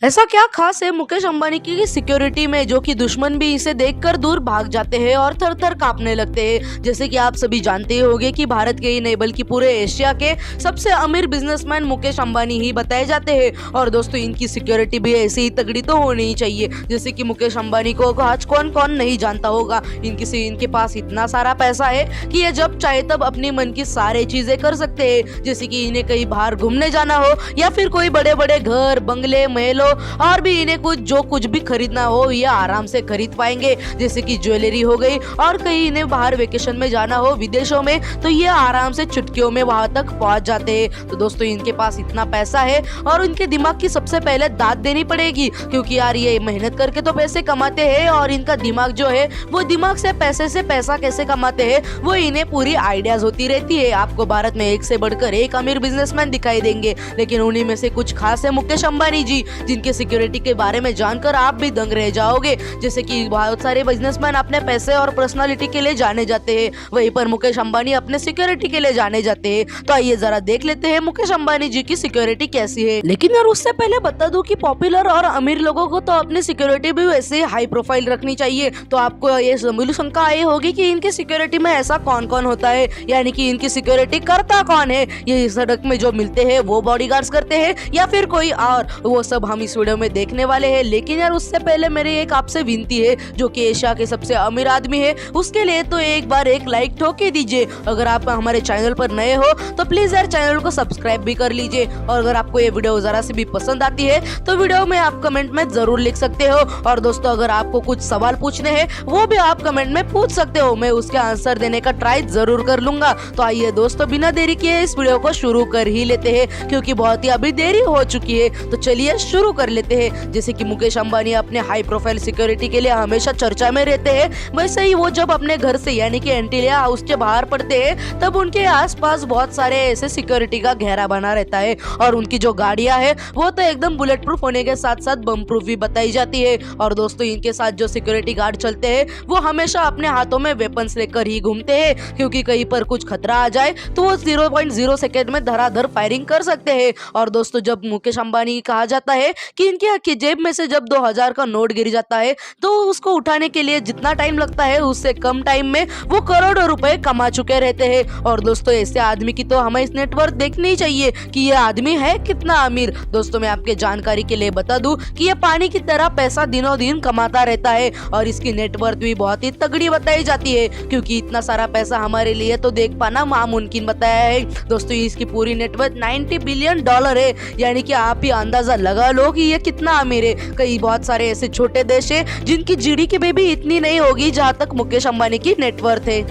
ऐसा क्या खास है मुकेश अंबानी की सिक्योरिटी में जो कि दुश्मन भी इसे देखकर दूर भाग जाते हैं और थर थर कांपने लगते हैं। जैसे कि आप सभी जानते ही होंगे कि भारत के ही नहीं बल्कि पूरे एशिया के सबसे अमीर बिजनेसमैन मुकेश अंबानी ही बताए जाते हैं। और दोस्तों इनकी सिक्योरिटी भी ऐसी ही तगड़ी तो होनी ही चाहिए। जैसे कि मुकेश अंबानी को आज कौन कौन नहीं जानता होगा। इनके पास इतना सारा पैसा है कि ये जब चाहे तब अपनी मन की सारी चीजें कर सकते हैं। जैसे कि इन्हें कहीं बाहर घूमने जाना हो या फिर कोई बड़े बड़े घर बंगले महलों और भी इन्हें कुछ भी खरीदना हो ये आराम से खरीद पाएंगे। जैसे कि ज्वेलरी हो गई और कहीं इन्हें बाहर वेकेशन में जाना हो विदेशों में तो ये आराम से चुटकियों में वहां तक पहुंच जाते हैं। तो दोस्तों इनके पास इतना पैसा है और उनके दिमाग की सबसे पहले दाद देनी पड़ेगी, क्योंकि यार ये मेहनत करके तो पैसे कमाते हैं और इनका दिमाग जो है वो दिमाग से पैसा कैसे कमाते हैं वो इन्हें पूरी आइडियाज होती रहती है। आपको भारत में एक से बढ़कर एक अमीर बिजनेसमैन दिखाई देंगे, लेकिन उन्हीं में से कुछ खास है मुकेश अंबानी जी, जिनके सिक्योरिटी के बारे में जानकर आप भी दंग रह जाओगे। जैसे कि बहुत सारे बिजनेसमैन अपने पैसे और पर्सनालिटी के लिए जाने जाते हैं, वहीं पर मुकेश अंबानी अपने सिक्योरिटी के लिए जाने जाते हैं। तो आइए जरा देख लेते हैं मुकेश अंबानी जी की सिक्योरिटी कैसी है। लेकिन यार उससे पहले बता दूं कि पॉपुलर और अमीर लोगों को तो अपनी सिक्योरिटी भी वैसे हाई प्रोफाइल रखनी चाहिए। तो आपको ये शंका आई होगी कि इनकी सिक्योरिटी में ऐसा कौन कौन होता है, यानी कि इनकी सिक्योरिटी करता कौन है। ये सड़क में जो मिलते हैं वो बॉडीगार्ड्स करते हैं या फिर कोई और, वो सब हम इस वीडियो में देखने वाले हैं। लेकिन यार उससे पहले मेरी एक आपसे विनती है, जो कि एशिया के सबसे अमीर आदमी है उसके लिए तो एक बार एक लाइक ठोके दीजिए। अगर आप हमारे चैनल पर नए हो तो प्लीज यार चैनल को सब्सक्राइब भी कर लीजिए। और अगर आपको ये वीडियो जरा से भी पसंद आती है तो वीडियो में आप कमेंट में जरूर लिख सकते हो। और दोस्तों अगर आपको कुछ सवाल पूछने हैं वो भी आप कमेंट में पूछ सकते हो, मैं उसके आंसर देने का ट्राई जरूर कर लूंगा। तो आइए दोस्तों बिना देरी किए इस वीडियो को शुरू कर ही लेते हैं, क्योंकि बहुत ही अभी देरी हो चुकी है। तो चलिए शुरू कर लेते हैं। जैसे कि मुकेश अंबानी अपने हाई प्रोफाइल सिक्योरिटी के लिए हमेशा चर्चा में रहते हैं, वैसे ही वो जब अपने घर से यानी कि एंटीलिया हाउस के बाहर पड़ते हैं तब उनके आसपास बहुत सारे ऐसे सिक्योरिटी का घेरा बना रहता है। और उनकी जो गाड़ियां है वो तो एकदम बुलेट प्रूफ होने के साथ साथ बम प्रूफ भी बताई जाती है। और दोस्तों इनके साथ जो सिक्योरिटी गार्ड चलते हैं वो हमेशा अपने हाथों में वेपन्स लेकर ही घूमते हैं, क्योंकि कहीं पर कुछ खतरा आ जाए तो वो 0.0 सेकेंड में धड़ाधड़ फायरिंग कर सकते हैं। और दोस्तों जब मुकेश अंबानी कहा जाता है कि इनके जेब में से जब 2000 का नोट गिर जाता है तो उसको उठाने के लिए जितना टाइम लगता है उससे कम टाइम में वो करोड़ों रुपए कमा चुके रहते हैं। और दोस्तों ऐसे आदमी की तो हमें इस नेटवर्क देखनी चाहिए कि ये आदमी है कितना अमीर। दोस्तों मैं आपके जानकारी के लिए बता दूं कि ये पानी की तरह पैसा दिनों दिन कमाता रहता है और इसकी नेटवर्क भी बहुत ही तगड़ी बताई जाती है, क्योंकि इतना सारा पैसा हमारे लिए तो देख पाना नामुमकिन बताया है। दोस्तों इसकी पूरी नेटवर्क $90 बिलियन है, यानी कि आप ही अंदाजा लगा लो कि ये कितना अमीर है। कई बहुत सारे ऐसे छोटे देश है जिनकी जीडीपी में भी इतनी नहीं होगी जहाँ तक मुकेश अंबानी की नेटवर्थ है।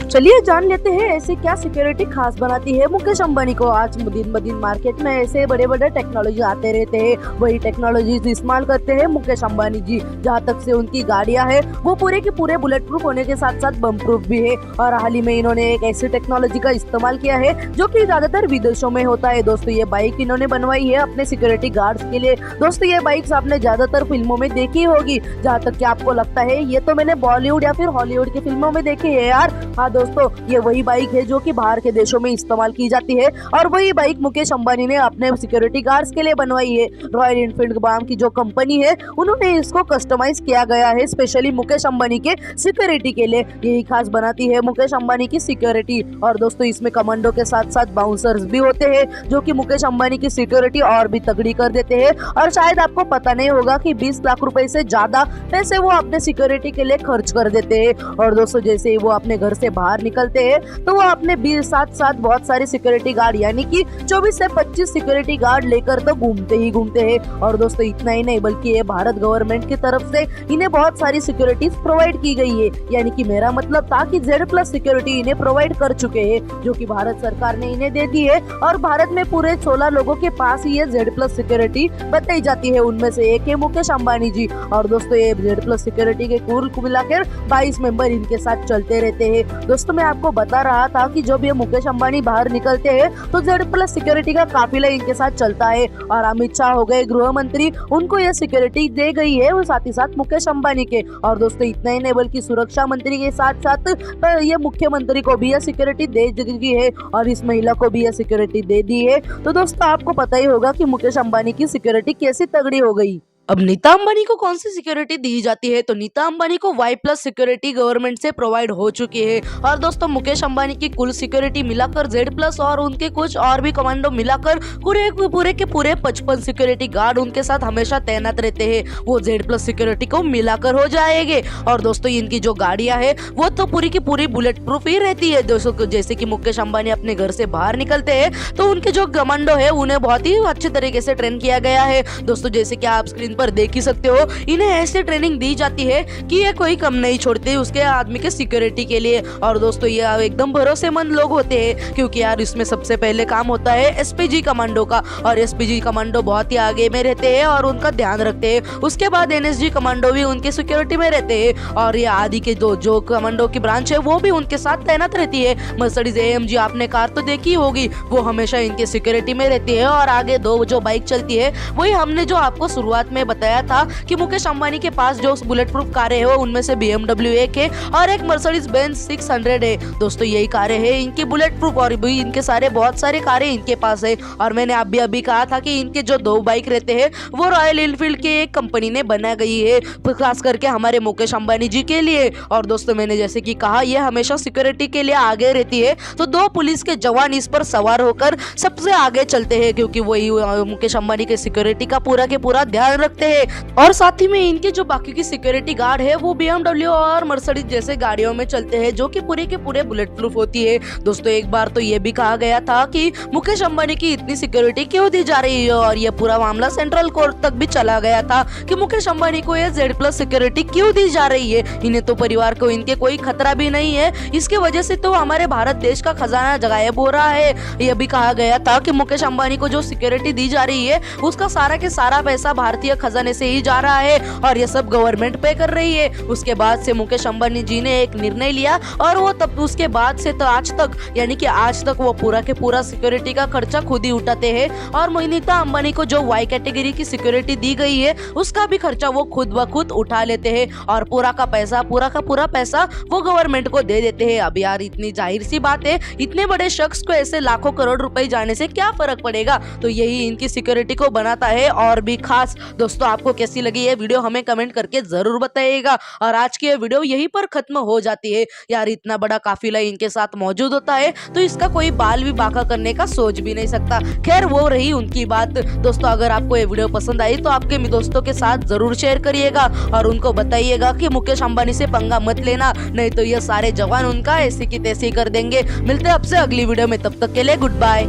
चलिए जान लेते हैं ऐसे क्या सिक्योरिटी खास बनाती है मुकेश अंबानी को। आज दिन ब दिन मार्केट में ऐसे बड़े बड़े टेक्नोलॉजी आते रहते हैं, वही टेक्नोलॉजी इस्तेमाल करते हैं मुकेश अंबानी जी। जहाँ तक से उनकी गाड़ियां है वो पूरे के पूरे बुलेट प्रूफ होने के साथ साथ बम प्रूफ भी है। और हाल ही में इन्होंने एक ऐसी टेक्नोलॉजी का इस्तेमाल किया है जो कि ज्यादातर विदेशों में होता है। दोस्तों ये बाइक इन्होंने बनवाई है अपने सिक्योरिटी गार्ड्स के लिए। दोस्तों ये बाइक आपने ज्यादातर फिल्मों में देखी होगी, जहाँ तक कि आपको लगता है ये तो मैंने बॉलीवुड या फिर हॉलीवुड की फिल्मों में देखी है यार। हाँ दोस्तों ये वही बाइक है जो कि बाहर के देशों में इस्तेमाल की जाती है और वही बाइक मुकेश अंबानी ने अपने सिक्योरिटी गार्ड्स के लिए बनवाई है। रॉयल एनफील्ड नाम की जो कंपनी है उन्होंने इसको कस्टमाइज किया गया है स्पेशली मुकेश अंबानी के सिक्योरिटी के लिए। यही खास बनाती है मुकेश अंबानी की सिक्योरिटी। और दोस्तों इसमें कमांडो के साथ साथ बाउंसर्स भी होते हैं जो कि मुकेश अंबानी की सिक्योरिटी और भी तगड़ी कर देते हैं। और शायद आपको पता नहीं होगा कि 20 लाख रुपए से ज्यादा पैसे वो अपने सिक्योरिटी के लिए खर्च कर देते हैं। और दोस्तों जैसे ही वो अपने घर से बाहर निकलते हैं तो वो अपने साथ बहुत सारे सिक्योरिटी गार्ड यानी कि 24 से 25 सिक्योरिटी गार्ड लेकर तो घूमते ही घूमते हैं। और दोस्तों इतना ही नहीं बल्कि ये भारत गवर्नमेंट की तरफ से इन्हें बहुत सारी सिक्योरिटीज प्रोवाइड की गई है, यानी कि मेरा मतलब था कि Z+ सिक्योरिटी इन्हें प्रोवाइड कर चुके हैं जो कि भारत सरकार ने इन्हें दे दी है। और भारत में पूरे 16 लोगों के पास ही ये Z+ सिक्योरिटी बताई जाती है, उनमें से एक है मुकेश अंबानी जी। और दोस्तों ये Z+ सिक्योरिटी के कुल मिलाकर 22 मेंबर इनके साथ चलते रहते हैं। दोस्तों मैं आपको बता रहा था कि जब ये मुकेश अंबानी बाहर निकलते हैं तो Z+ सिक्योरिटी का काफिला इनके साथ चलता है और अमित शाह हो गए गृह मंत्री, उनको ये सिक्योरिटी दे गई है, वो साथ ही साथ मुकेश अंबानी के। और दोस्तों इतना ही नहीं बल्कि सुरक्षा मंत्री के साथ साथ ये मुख्यमंत्री को भी यह सिक्योरिटी दे दी है और इस महिला को भी यह सिक्योरिटी दे दी है। तो दोस्तों आपको पता ही होगा कि मुकेश अंबानी की सिक्योरिटी कैसी तगड़ी हो गई। अब नीता अंबानी को कौन सी सिक्योरिटी दी जाती है, तो नीता अंबानी को Y+ सिक्योरिटी गवर्नमेंट से प्रोवाइड हो चुकी है। और दोस्तों मुकेश अंबानी की कुल सिक्योरिटी मिलाकर Z+ और उनके कुछ और भी कमांडो मिलाकर पूरे के पूरे 55 सिक्योरिटी गार्ड उनके साथ हमेशा तैनात रहते हैं। वो Z+ सिक्योरिटी को मिलाकर हो जाएंगे। और दोस्तों इनकी जो गाड़ियां है वो तो पूरी की पूरी बुलेट प्रूफ ही रहती है। दोस्तों जैसे कि मुकेश अंबानी अपने घर से बाहर निकलते हैं तो उनके जो कमांडो है उन्हें बहुत ही अच्छे तरीके से ट्रेन किया गया है। दोस्तों जैसे कि आप स्क्रीन पर देख ही सकते हो, इन्हें ऐसे ट्रेनिंग दी जाती है कि ये कोई कम नहीं छोड़ते उसके आदमी के सिक्योरिटी के लिए। और दोस्तों ये एकदम भरोसेमंद लोग होते हैं क्योंकि यार इसमें सबसे पहले काम होता है SPG कमांडो का, और SPG कमांडो बहुत ही आगे में रहते हैं और उनका ध्यान रखते हैं। उसके बाद NSG कमांडो भी उनके सिक्योरिटी में रहते हैं और ये आदि के जो कमांडो की ब्रांच है वो भी उनके साथ तैनात रहती है। मर्सिडीज AMG आपने कार तो देखी होगी, वो हमेशा इनके सिक्योरिटी में रहती है। और आगे दो जो बाइक चलती है वही हमने जो आपको शुरुआत में बताया था कि मुकेश अंबानी के पास जो बुलेट प्रूफ कारें है उनमें से BMW एक है और एक मर्सिडीज बेंज 600 है। दोस्तों यही कारें हैं इनकी बुलेट प्रूफ और भी इनके बहुत सारे कारें इनके पास है। और मैंने अभी कहा था कि इनके जो 2 बाइक रहते हैं वो रॉयल एनफील्ड के एक कंपनी ने बना गई है, खास करके हमारे मुकेश अंबानी जी के लिए। और दोस्तों मैंने जैसे कि कहा ये हमेशा सिक्योरिटी के लिए आगे रहती है, तो 2 पुलिस के जवान इस पर सवार होकर सबसे आगे चलते हैं क्योंकि वही मुकेश अंबानी के सिक्योरिटी का पूरा के पूरा ध्यान रखते हैं। और साथ ही में इनके जो बाकी की सिक्योरिटी गार्ड है वो BMW और मर्सिडीज जैसे गाड़ियों में चलते हैं जो कि पूरे के पूरे बुलेट प्रूफ होती है। दोस्तों एक बार तो ये भी कहा गया था कि मुकेश अंबानी की इतनी सिक्योरिटी क्यों दी जा रही है और ये पूरा मामला सेंट्रल कोर्ट तक भी चला गया था कि मुकेश अंबानी को ये Z+ सिक्योरिटी क्यों दी जा रही है। इन्हें तो परिवार को इनके कोई खतरा भी नहीं है, इसके वजह से तो हमारे भारत देश का खजाना गायब हो रहा है। यह भी कहा गया था कि मुकेश अंबानी को जो सिक्योरिटी दी जा रही है उसका सारा के सारा पैसा भारतीय खजाने से ही जा रहा है और ये सब गवर्नमेंट पे कर रही है। उसके बाद से मुकेश अंबानी जी ने एक निर्णय लिया और वो तब उसके बाद से तो आज तक यानी कि आज तक वो पूरा के पूरा सिक्योरिटी का खर्चा खुद ही उठाते हैं। और नीता अंबानी को जो Y कैटेगरी की सिक्योरिटी दी गई है उसका भी खर्चा वो खुद ब खुद उठा लेते हैं और पूरा का पूरा पैसा वो गवर्नमेंट को दे देते हैं। अब यार इतनी जाहिर सी बात है, इतने बड़े शख्स को ऐसे लाखों करोड़ रुपए जाने से क्या फर्क पड़ेगा, तो यही इनकी सिक्योरिटी को बनाता है और भी खास। दोस्तों आपको कैसी लगी ये वीडियो हमें कमेंट करके जरूर बताइएगा। और आज की ये वीडियो यहीं पर खत्म हो जाती है। यार इतना बड़ा काफिला इनके साथ मौजूद होता है तो इसका कोई बाल भी बांका करने का सोच भी नहीं सकता। खैर वो रही उनकी बात। दोस्तों अगर आपको ये वीडियो पसंद आई तो आपके दोस्तों के साथ जरूर शेयर करिएगा और उनको बताइएगा कि मुकेश अंबानी से पंगा मत लेना, नहीं तो ये सारे जवान उनका ऐसी की तैसी कर देंगे। मिलते हैं आपसे अगली वीडियो में, तब तक के लिए गुड बाय।